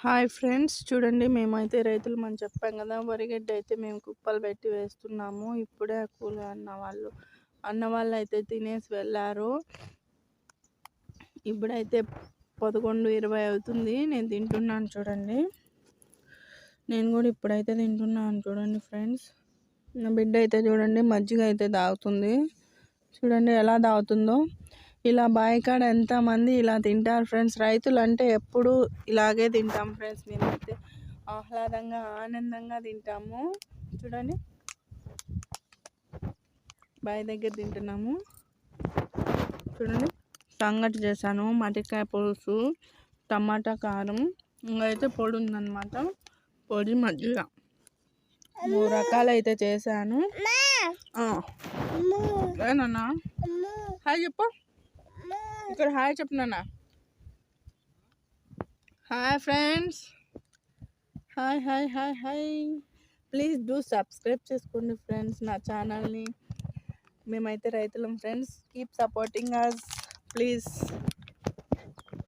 Hi friends, చూడండి మేమైతే రైతులమని చెప్పాం కదా. వరిగడ్డి అయితే మేము కుప్పలు పెట్టి వేస్తున్నాము. ఇప్పుడే కూలి అన్న వాళ్ళు అయితే తినేసి వెళ్ళారు. ఇప్పుడైతే 11:20 అవుతుంది. నేను తింటున్నాను చూడండి. నేను కూడా ఇప్పుడైతే తింటున్నాను చూడండి ఫ్రెండ్స్. నా బిడ్డ అయితే చూడండి మజ్జిగ అయితే తాగుతుంది. చూడండి ఎలా తాగుతుందో. ఇలా బాయికాడ ఎంతమంది ఇలా తింటారు ఫ్రెండ్స్. రైతులు అంటే ఎప్పుడు ఇలాగే తింటాం ఫ్రెండ్స్. మేమైతే ఆహ్లాదంగా ఆనందంగా తింటాము. చూడండి బావి దగ్గర తింటున్నాము. చూడండి సంగటి చేశాను, మటికాయ పులుసు, టమాటా కారం, ఇంకైతే పొడి ఉందన్నమాట. పొడి మజ్జిగ 3 రకాలు అయితే చేశాను. ఏనన్నా హాయ్ చెప్పు. ఇక్కడ హాయ్ చెప్పు నాన్న. Hi friends, hi hi hi hi. Please do subscribe చేసుకోండి ఫ్రెండ్స్ నా ఛానల్ని. మేమైతే రైతులం friends. Keep supporting us please.